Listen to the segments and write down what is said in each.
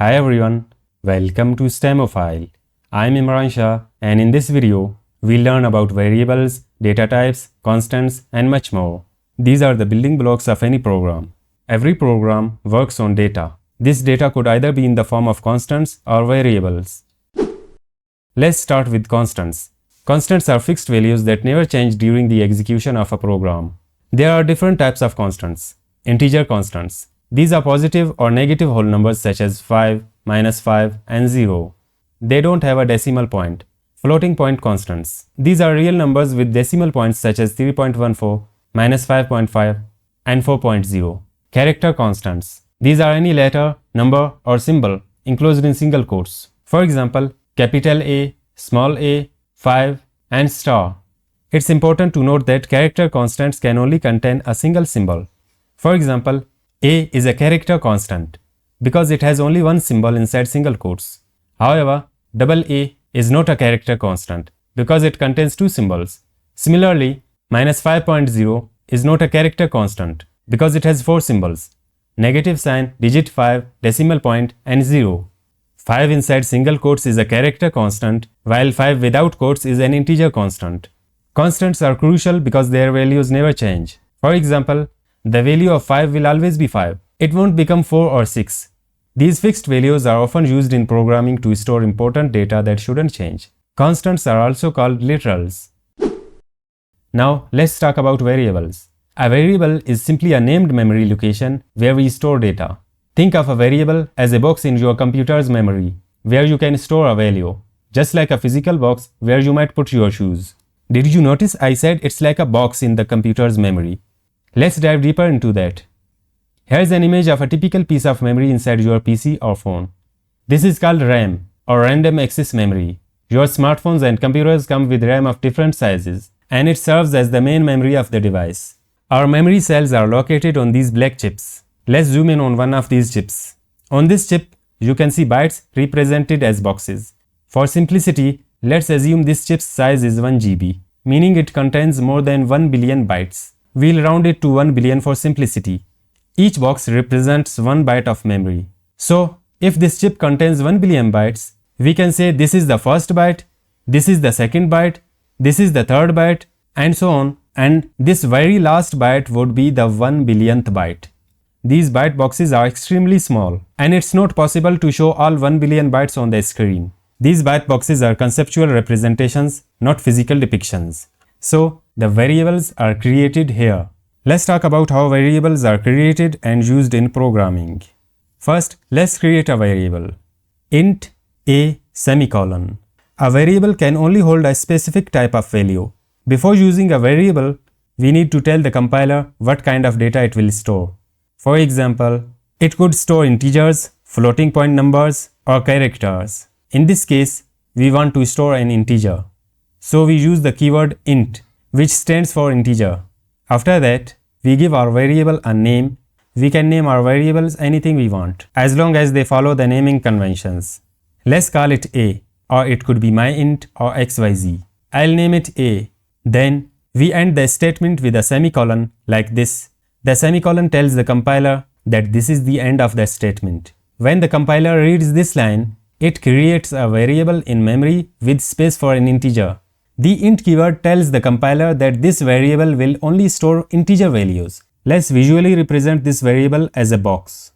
Hi everyone, welcome to Stemophile. I'm Imran Shah, and in this video, we'll learn about variables, data types, constants, and much more. These are the building blocks of any program. Every program works on data. This data could either be in the form of constants or variables. Let's start with constants. Constants are fixed values that never change during the execution of a program. There are different types of constants. Integer constants. These are positive or negative whole numbers such as 5, -5, and 0. They don't have a decimal point. Floating point constants. These are real numbers with decimal points such as 3.14, -5.5, and 4.0. Character constants. These are any letter, number, or symbol enclosed in single quotes. For example, capital A, small a, 5, and star. It's important to note that character constants can only contain a single symbol. For example, A is a character constant because it has only one symbol inside single quotes. However, AA is not a character constant because it contains two symbols. Similarly, -5.0 is not a character constant because it has four symbols: negative sign, digit 5, decimal point, and 0. 5 inside single quotes is a character constant, while 5 without quotes is an integer constant. Constants are crucial because their values never change. For example, the value of 5 will always be 5. It won't become 4 or 6. These fixed values are often used in programming to store important data that shouldn't change. Constants are also called literals. Now, let's talk about variables. A variable is simply a named memory location where we store data. Think of a variable as a box in your computer's memory, where you can store a value, just like a physical box where you might put your shoes. Did you notice I said it's like a box in the computer's memory? Let's dive deeper into that. Here's an image of a typical piece of memory inside your PC or phone. This is called RAM, or random access memory. Your smartphones and computers come with RAM of different sizes, and it serves as the main memory of the device. Our memory cells are located on these black chips. Let's zoom in on one of these chips. On this chip, you can see bytes represented as boxes. For simplicity, let's assume this chip's size is 1 GB, meaning it contains more than 1 billion bytes. We'll round it to 1 billion for simplicity. Each box represents 1 byte of memory. So, if this chip contains 1 billion bytes, we can say this is the first byte, this is the second byte, this is the third byte, and so on, and this very last byte would be the 1 billionth byte. These byte boxes are extremely small, and it's not possible to show all 1 billion bytes on the screen. These byte boxes are conceptual representations, not physical depictions. So, the variables are created here. Let's talk about how variables are created and used in programming. First, let's create a variable. Int a semicolon. A variable can only hold a specific type of value. Before using a variable, we need to tell the compiler what kind of data it will store. For example, it could store integers, floating point numbers, or characters. In this case, we want to store an integer. So we use the keyword int, which stands for integer. After that, we give our variable a name. We can name our variables anything we want, as long as they follow the naming conventions. Let's call it a, or it could be myInt or xyz. I'll name it a. Then, we end the statement with a semicolon like this. The semicolon tells the compiler that this is the end of the statement. When the compiler reads this line, it creates a variable in memory with space for an integer. The int keyword tells the compiler that this variable will only store integer values. Let's visually represent this variable as a box.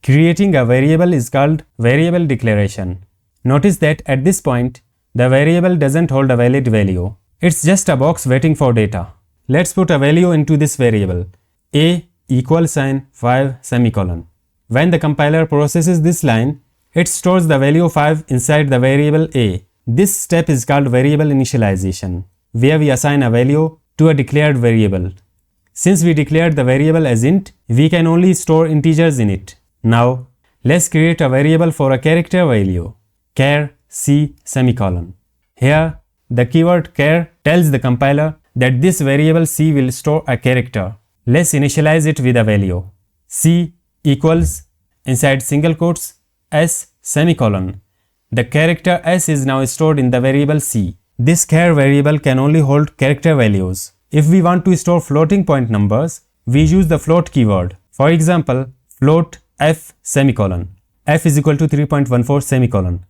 Creating a variable is called variable declaration. Notice that at this point, the variable doesn't hold a valid value. It's just a box waiting for data. Let's put a value into this variable. A =, 5 semicolon. When the compiler processes this line, it stores the value 5 inside the variable a. This step is called variable initialization, where we assign a value to a declared variable. Since we declared the variable as int, we can only store integers in it. Now, let's create a variable for a character value, char c semicolon. Here, the keyword char tells the compiler that this variable c will store a character. Let's initialize it with a value. C equals, inside single quotes, s semicolon. The character s is now stored in the variable c. This char variable can only hold character values. If we want to store floating point numbers, we use the float keyword. For example, float f semicolon. f is equal to 3.14 semicolon.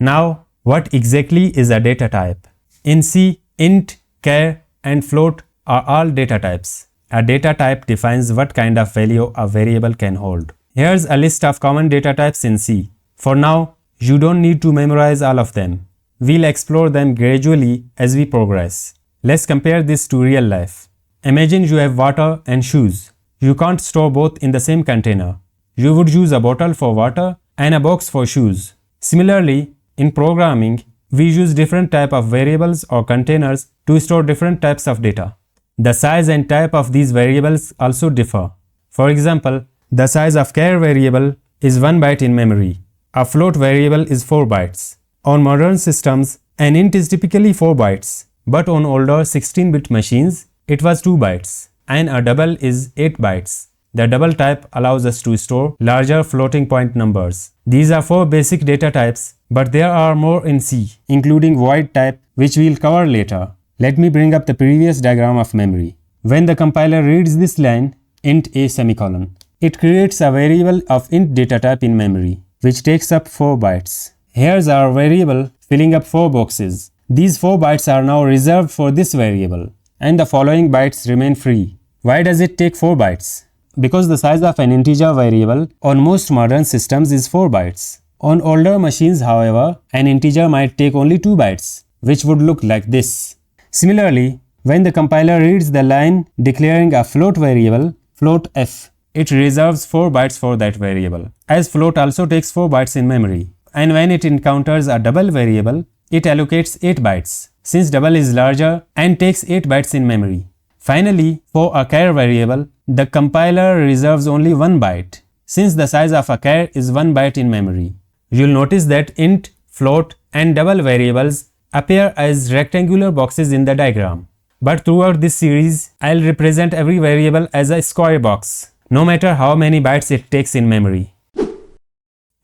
Now, what exactly is a data type? In C, int, char, and float are all data types. A data type defines what kind of value a variable can hold. Here's a list of common data types in C. For now, you don't need to memorize all of them. We'll explore them gradually as we progress. Let's compare this to real life. Imagine you have water and shoes. You can't store both in the same container. You would use a bottle for water and a box for shoes. Similarly, in programming, we use different types of variables or containers to store different types of data. The size and type of these variables also differ. For example, the size of char variable is 1 byte in memory. A float variable is 4 bytes. On modern systems, an int is typically 4 bytes, but on older 16-bit machines, it was 2 bytes, and a double is 8 bytes. The double type allows us to store larger floating point numbers. These are 4 basic data types, but there are more in C, including void type, which we'll cover later. Let me bring up the previous diagram of memory. When the compiler reads this line, int a semicolon, it creates a variable of int data type in memory, which takes up 4 bytes. Here's our variable filling up 4 boxes. These 4 bytes are now reserved for this variable, and the following bytes remain free. Why does it take 4 bytes? Because the size of an integer variable on most modern systems is 4 bytes. On older machines, however, an integer might take only 2 bytes, which would look like this. Similarly, when the compiler reads the line declaring a float variable, float f, it reserves 4 bytes for that variable, as float also takes 4 bytes in memory. And when it encounters a double variable, it allocates 8 bytes, since double is larger and takes 8 bytes in memory. Finally, for a char variable, the compiler reserves only 1 byte, since the size of a char is 1 byte in memory. You'll notice that int, float, and double variables appear as rectangular boxes in the diagram. But throughout this series, I'll represent every variable as a square box, no matter how many bytes it takes in memory.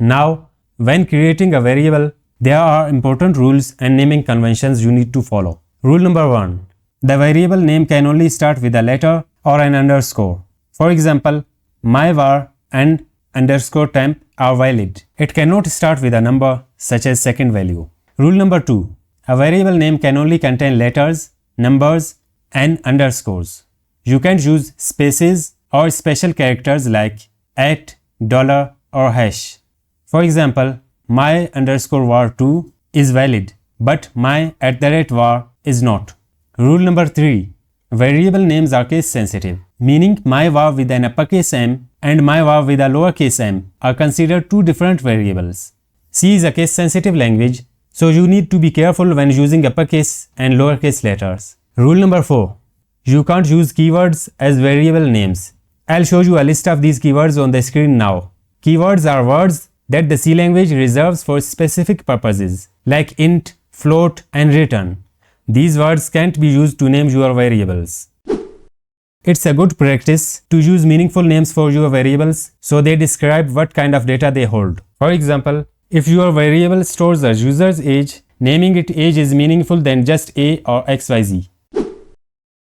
Now, when creating a variable, there are important rules and naming conventions you need to follow. Rule number 1. The variable name can only start with a letter or an underscore. For example, myvar and underscore temp are valid. It cannot start with a number such as second value. Rule number 2. A variable name can only contain letters, numbers, and underscores. You can't use spaces or special characters like @ $, or hash. For example, my underscore var2 is valid, but my @var is not. Rule number 3. Variable names are case sensitive, meaning myvar with an uppercase m and myvar with a lowercase m are considered two different variables. C is a case sensitive language, so you need to be careful when using uppercase and lowercase letters. Rule number 4. You can't use keywords as variable names. I'll show you a list of these keywords on the screen now. Keywords are words that the C language reserves for specific purposes, like int, float, and return. These words can't be used to name your variables. It's a good practice to use meaningful names for your variables so they describe what kind of data they hold. For example, if your variable stores a user's age, naming it age is meaningful than just a or xyz.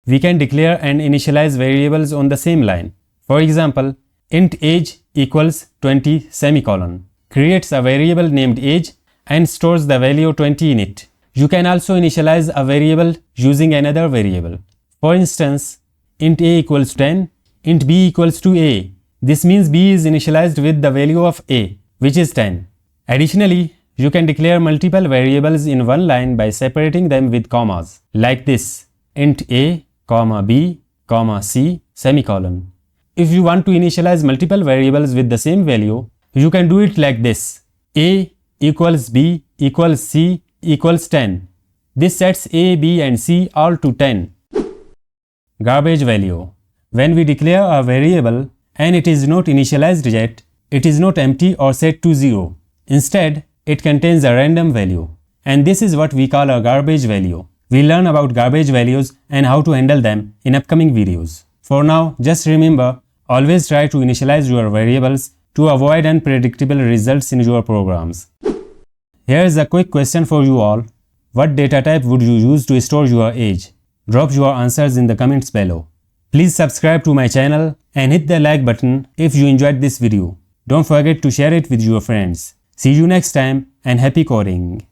We can declare and initialize variables on the same line. For example, int age equals 20 semicolon creates a variable named age and stores the value 20 in it. You can also initialize a variable using another variable. For instance, int a equals 10, int b equals to a. This means b is initialized with the value of a, which is 10. Additionally, you can declare multiple variables in one line by separating them with commas, like this: int a, b, c, semicolon. If you want to initialize multiple variables with the same value, you can do it like this: a equals b equals c equals 10. This sets a, b, and c all to 10. Garbage value. When we declare a variable and it is not initialized yet, it is not empty or set to 0. Instead, it contains a random value. And this is what we call a garbage value. We'll learn about garbage values and how to handle them in upcoming videos. For now, just remember, always try to initialize your variables to avoid unpredictable results in your programs. Here is a quick question for you all. What data type would you use to store your age? Drop your answers in the comments below. Please subscribe to my channel and hit the like button if you enjoyed this video. Don't forget to share it with your friends. See you next time and happy coding!